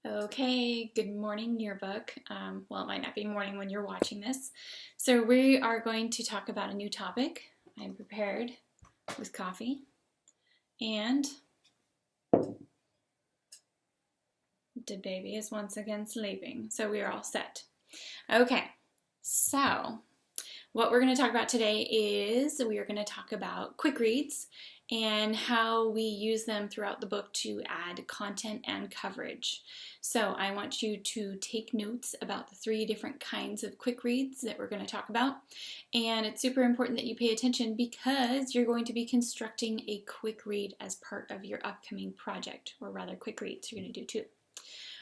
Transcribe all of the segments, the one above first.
Okay, good morning, yearbook. Well, it might not be morning when you're watching this. So we are going to talk about a new topic. I'm prepared with coffee and the baby is once again sleeping. So we are all set. Okay, so what we're going to talk about today is we are going to talk about quick reads and how we use them throughout the book to add content and coverage. So I want you to take notes about the three different kinds of quick reads that we're going to talk about. And it's super important that you pay attention because you're going to be constructing a quick read as part of your upcoming project, or rather quick reads you're going to do too.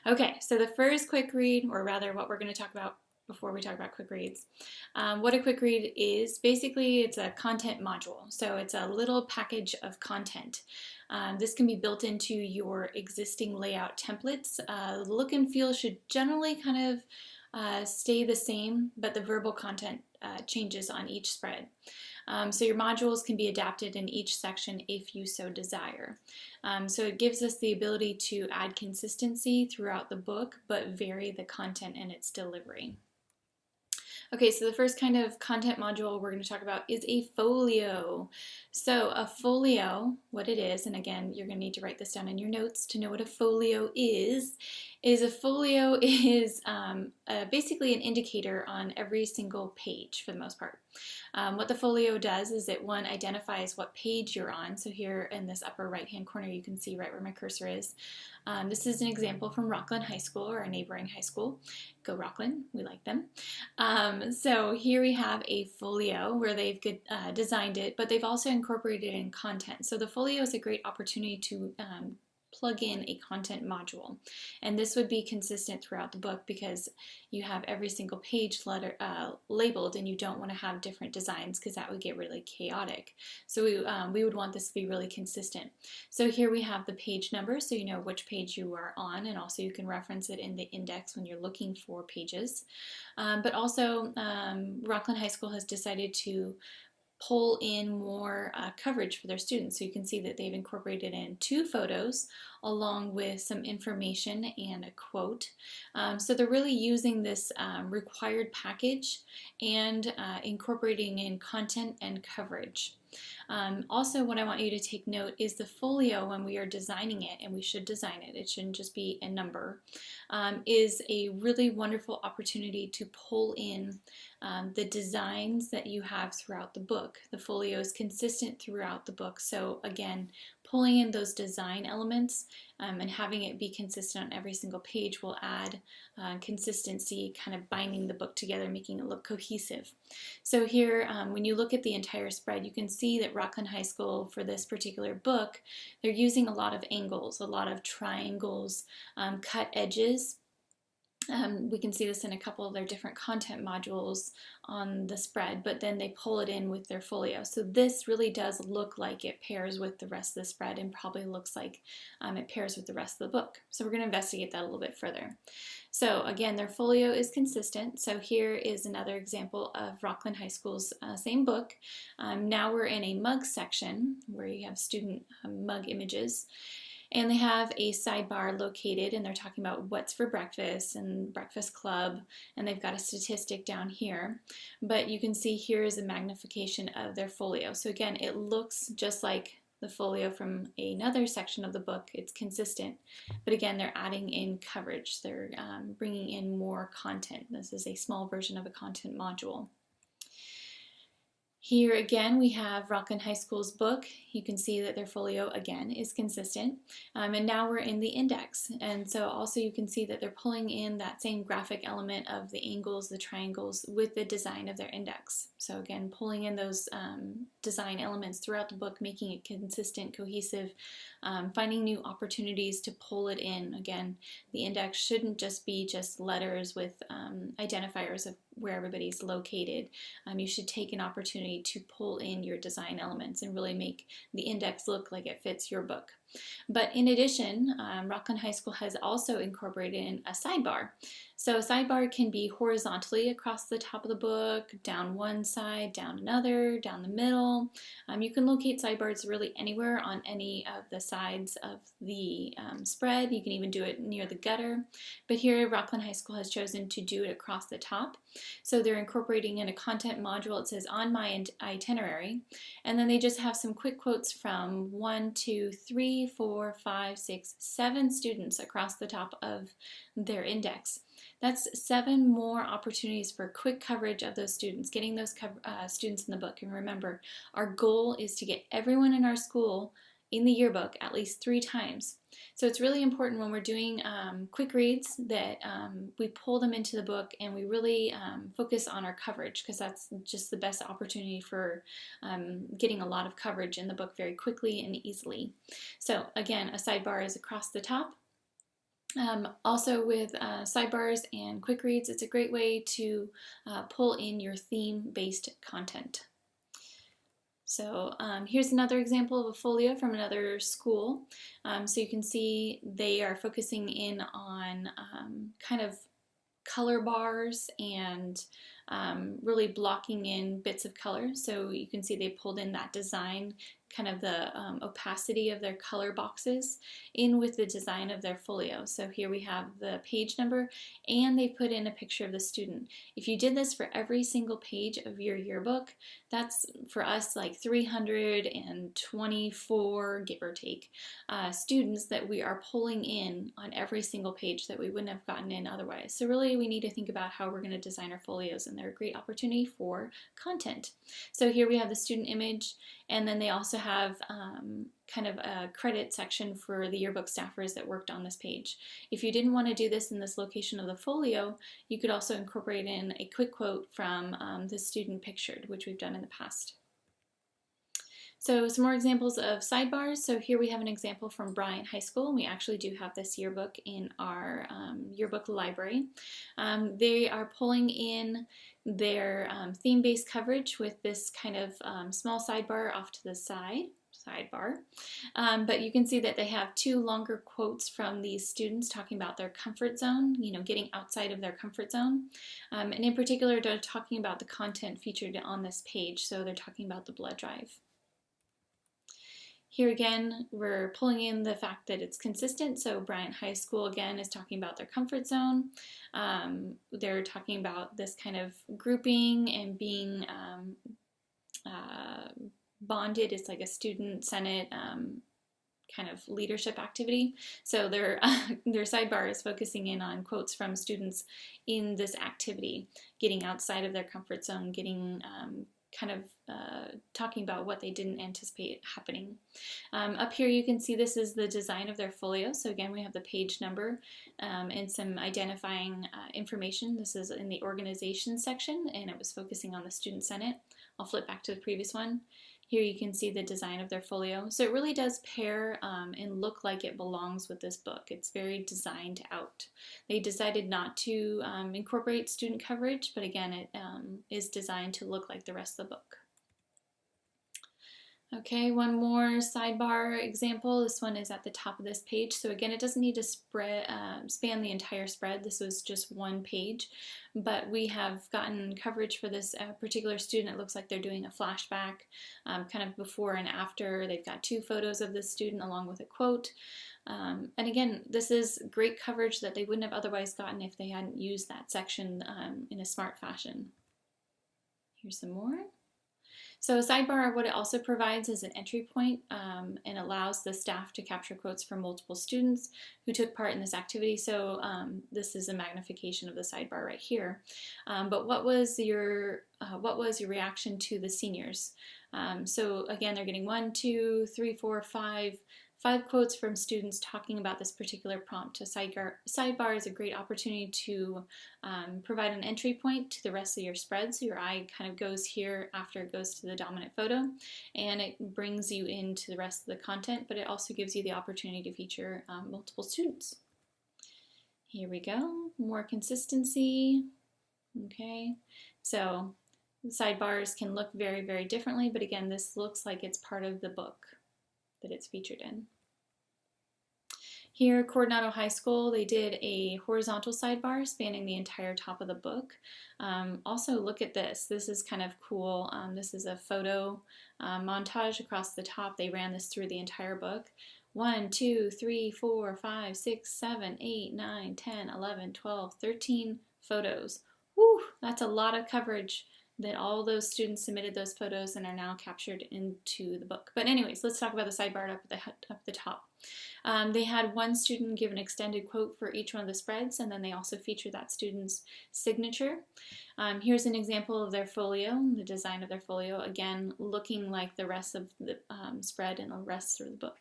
Okay, so the first quick read, or rather what we're going to talk about before we talk about quick reads. What a quick read is, basically it's a content module. So it's a little package of content. This can be built into your existing layout templates. The look and feel should generally kind of stay the same, but the verbal content changes on each spread. So your modules can be adapted in each section if you so desire. So it gives us the ability to add consistency throughout the book, but vary the content and its delivery. Okay, so the first kind of content module we're going to talk about is a folio. So a folio, what it is, and again, you're going to need to write this down in your notes to know what a folio is a folio is basically an indicator on every single page for the most part. What the folio does is it, one, identifies what page you're on. So here in this upper right hand corner you can see right where my cursor is. This is an example from Rockland High School, or a neighboring high school. Go Rockland, we like them. So here we have a folio where they've designed it, but they've also incorporated in content. So the folio is a great opportunity to plug in a content module, and this would be consistent throughout the book because you have every single page labeled, and you don't want to have different designs because that would get really chaotic. So we would want this to be really consistent. So here we have the page number, so you know which page you are on, and also you can reference it in the index when you're looking for pages. But also Rockland High School has decided to pull in more coverage for their students. So you can see that they've incorporated in 2 photos along with some information and a quote. So they're really using this required package and incorporating in content and coverage. Also, what I want you to take note is the folio, when we are designing it, and we should design it, it shouldn't just be a number, is a really wonderful opportunity to pull in the designs that you have throughout the book. The folio is consistent throughout the book, so again, pulling in those design elements and having it be consistent on every single page will add consistency, kind of binding the book together, making it look cohesive. So here, when you look at the entire spread, you can see that Rockland High School, for this particular book, they're using a lot of angles, a lot of triangles, cut edges. We can see this in a couple of their different content modules on the spread, but then they pull it in with their folio. So this really does look like it pairs with the rest of the spread, and probably looks like it pairs with the rest of the book. So we're going to investigate that a little bit further. So again, their folio is consistent. So here is another example of Rockland High School's same book. Now we're in a mug section where you have student mug images. And they have a sidebar located, and they're talking about what's for breakfast and breakfast club, and they've got a statistic down here. But you can see here is a magnification of their folio. So again, it looks just like the folio from another section of the book. It's consistent, but again, they're adding in coverage. They're bringing in more content. This is a small version of a content module. Here again we have Rockland High School's book. You can see that their folio again is consistent, and now we're in the index, and so also you can see that they're pulling in that same graphic element of the angles, the triangles, with the design of their index. So again, pulling in those design elements throughout the book, making it consistent, cohesive, finding new opportunities to pull it in. Again, the index shouldn't just be letters with identifiers of where everybody's located. You should take an opportunity to pull in your design elements and really make the index look like it fits your book. But in addition, Rockland High School has also incorporated in a sidebar. So a sidebar can be horizontally across the top of the book, down one side, down another, down the middle. You can locate sidebars really anywhere on any of the sides of the spread. You can even do it near the gutter. But here, Rockland High School has chosen to do it across the top. So they're incorporating in a content module. It says on my itinerary. And then they just have some quick quotes from 1, 2, 3, 4, 5, 6, 7 students across the top of their index. That's 7 more opportunities for quick coverage of those students, getting those students in the book. And remember, our goal is to get everyone in our school in the yearbook at least 3 times. So it's really important when we're doing quick reads that we pull them into the book and we really focus on our coverage, because that's just the best opportunity for getting a lot of coverage in the book very quickly and easily. So again, a sidebar is across the top. Also with sidebars and quick reads, it's a great way to pull in your theme-based content. So here's another example of a folio from another school. So you can see they are focusing in on kind of color bars and really blocking in bits of color. So you can see they pulled in that design, kind of the opacity of their color boxes in with the design of their folio. So here we have the page number and they put in a picture of the student. If you did this for every single page of your yearbook, that's for us like 324, give or take, students that we are pulling in on every single page that we wouldn't have gotten in otherwise. So really we need to think about how we're going to design our folios, and they're a great opportunity for content. So here we have the student image, and then they also have kind of a credit section for the yearbook staffers that worked on this page. If you didn't want to do this in this location of the folio, you could also incorporate in a quick quote from the student pictured, which we've done in the past. So some more examples of sidebars. So here we have an example from Bryant High School. We actually do have this yearbook in our yearbook library. They are pulling in their theme-based coverage with this kind of small sidebar off to the sidebar. But you can see that they have 2 longer quotes from these students talking about their comfort zone, getting outside of their comfort zone. And in particular, they're talking about the content featured on this page. So they're talking about the blood drive. Here again, we're pulling in the fact that it's consistent. So Bryant High School again is talking about their comfort zone. They're talking about this kind of grouping and being bonded. It's like a student senate kind of leadership activity. So their sidebar is focusing in on quotes from students in this activity, getting outside of their comfort zone, getting kind of talking about what they didn't anticipate happening. Up here you can see this is the design of their folio. So again, we have the page number and some identifying information. This is in the organization section, and it was focusing on the Student Senate. I'll flip back to the previous one. Here you can see the design of their folio. So it really does pair and look like it belongs with this book. It's very designed out. They decided not to incorporate student coverage, but again, it is designed to look like the rest of the book. Okay, one more sidebar example. This one is at the top of this page. So again, it doesn't need to span the entire spread. This was just one page, but we have gotten coverage for this particular student. It looks like they're doing a flashback, kind of before and after. They've got 2 photos of this student along with a quote. And again, this is great coverage that they wouldn't have otherwise gotten if they hadn't used that section in a smart fashion. Here's some more. So a sidebar, what it also provides is an entry point and allows the staff to capture quotes from multiple students who took part in this activity. So this is a magnification of the sidebar right here. But what was your reaction to the seniors? So again, they're getting 1, 2, 3, 4, 5 quotes from students talking about this particular prompt. A sidebar is a great opportunity to provide an entry point to the rest of your spread. So your eye kind of goes here after it goes to the dominant photo, and it brings you into the rest of the content, but it also gives you the opportunity to feature multiple students. Here we go, more consistency. Okay, so sidebars can look very, very differently, but again, this looks like it's part of the book that it's featured in. Here, Coronado High School, they did a horizontal sidebar spanning the entire top of the book. Also, look at this. This is kind of cool. This is a photo montage across the top. They ran this through the entire book. 1, 2, 3, 4, 5, 6, 7, 8, 9, 10, 11, 12, 13 photos. Whew, that's a lot of coverage that all those students submitted those photos and are now captured into the book. But anyways, let's talk about the sidebar up at the top. They had one student give an extended quote for each one of the spreads, and then they also featured that student's signature. Here's an example of their folio, the design of their folio, again, looking like the rest of the spread and the rest of the book.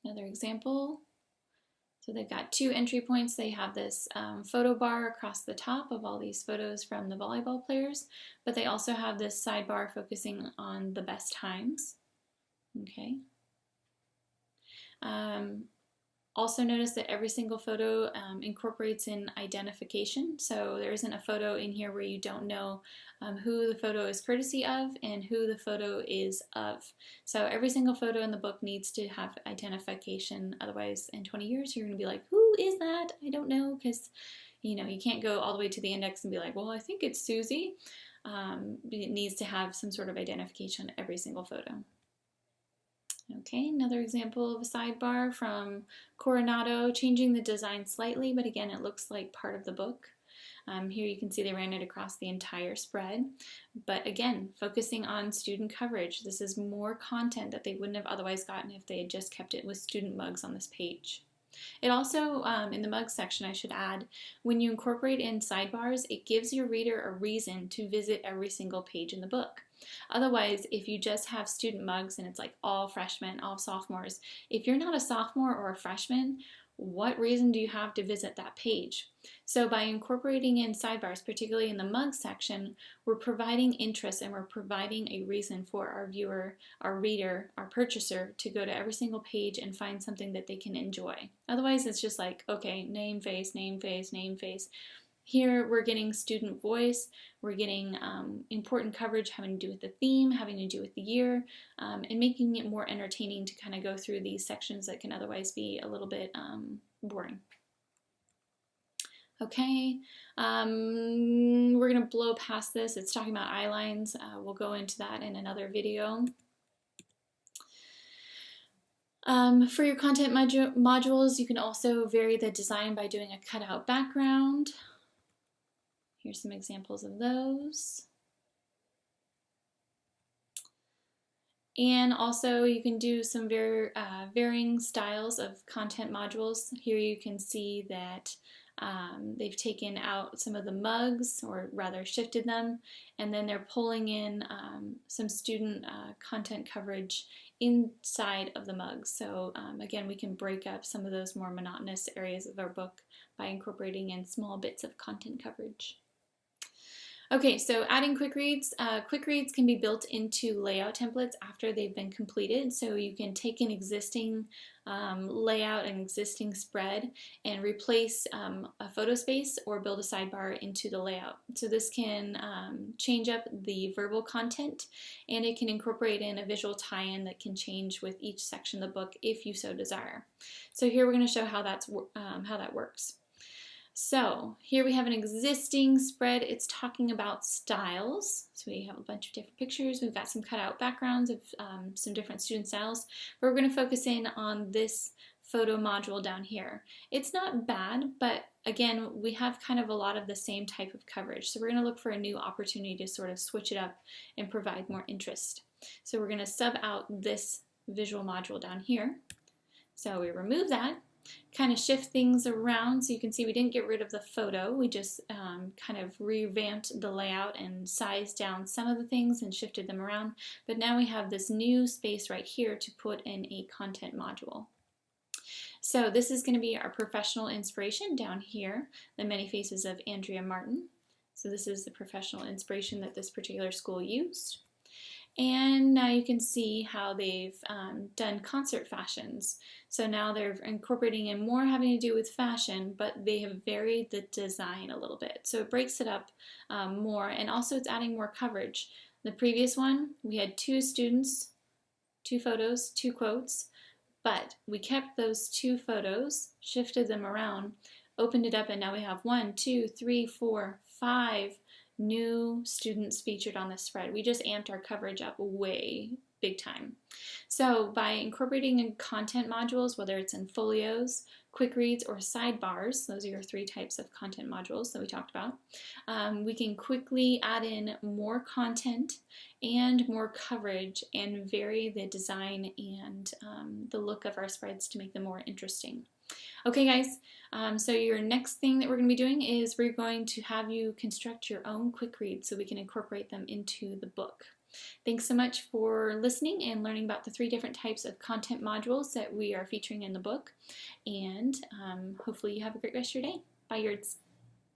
Another example. So they've got 2 entry points. They have this photo bar across the top of all these photos from the volleyball players, but they also have this sidebar focusing on the best times. Okay. Also notice that every single photo incorporates an identification. So there isn't a photo in here where you don't know who the photo is courtesy of and who the photo is of. So every single photo in the book needs to have identification. Otherwise, in 20 years, you're going to be like, who is that? I don't know, because you can't go all the way to the index and be like, well, I think it's Susie. It needs to have some sort of identification on every single photo. Okay, another example of a sidebar from Coronado, changing the design slightly, but again, it looks like part of the book. Here you can see they ran it across the entire spread, but again, focusing on student coverage. This is more content that they wouldn't have otherwise gotten if they had just kept it with student mugs on this page. It also, in the mugs section, I should add, when you incorporate in sidebars, it gives your reader a reason to visit every single page in the book. Otherwise, if you just have student mugs and it's like all freshmen, all sophomores, if you're not a sophomore or a freshman, what reason do you have to visit that page? So by incorporating in sidebars, particularly in the mug section, we're providing interest and we're providing a reason for our viewer, our reader, our purchaser to go to every single page and find something that they can enjoy. Otherwise, it's just like, okay, name, face, name, face, name, face. Here we're getting student voice, we're getting important coverage having to do with the theme, having to do with the year, and making it more entertaining to kind of go through these sections that can otherwise be a little bit boring. Okay, we're going to blow past this. It's talking about eye lines. We'll go into that in another video. For your content modules, you can also vary the design by doing a cutout background. Here's some examples of those. And also you can do some varying styles of content modules. Here you can see that they've taken out some of the mugs, or rather shifted them, and then they're pulling in some student content coverage inside of the mugs. So again, we can break up some of those more monotonous areas of our book by incorporating in small bits of content coverage. Okay, so adding quick reads. Quick reads can be built into layout templates after they've been completed. So you can take an existing layout, an existing spread, and replace a photo space or build a sidebar into the layout. So this can change up the verbal content, and it can incorporate in a visual tie-in that can change with each section of the book if you so desire. So here we're going to show how that works. So here we have an existing spread. It's talking about styles. So we have a bunch of different pictures. We've got some cutout backgrounds of some different student styles. But we're going to focus in on this photo module down here. It's not bad, but again, we have kind of a lot of the same type of coverage. So we're going to look for a new opportunity to sort of switch it up and provide more interest. So we're going to sub out this visual module down here. So we remove that. Kind of shift things around, so you can see we didn't get rid of the photo, we just kind of revamped the layout and sized down some of the things and shifted them around, but now we have this new space right here to put in a content module. So this is going to be our professional inspiration down here, the many faces of Andrea Martin. So this is the professional inspiration that this particular school used. And now you can see how they've done concert fashions. So now they're incorporating in more having to do with fashion, but they have varied the design a little bit. So it breaks it up more, and also it's adding more coverage. The previous one, we had 2 students, 2 photos, 2 quotes. But we kept those 2 photos, shifted them around, opened it up, and now we have 1, 2, 3, 4, 5 new students featured on this spread. We just amped our coverage up way big time. So by incorporating in content modules, whether it's in folios, quick reads, or sidebars, those are your 3 types of content modules that we talked about, we can quickly add in more content and more coverage and vary the design and the look of our spreads to make them more interesting. Okay guys, so your next thing that we're going to be doing is we're going to have you construct your own quick reads so we can incorporate them into the book. Thanks so much for listening and learning about the 3 different types of content modules that we are featuring in the book, and hopefully you have a great rest of your day. Bye, Yerds.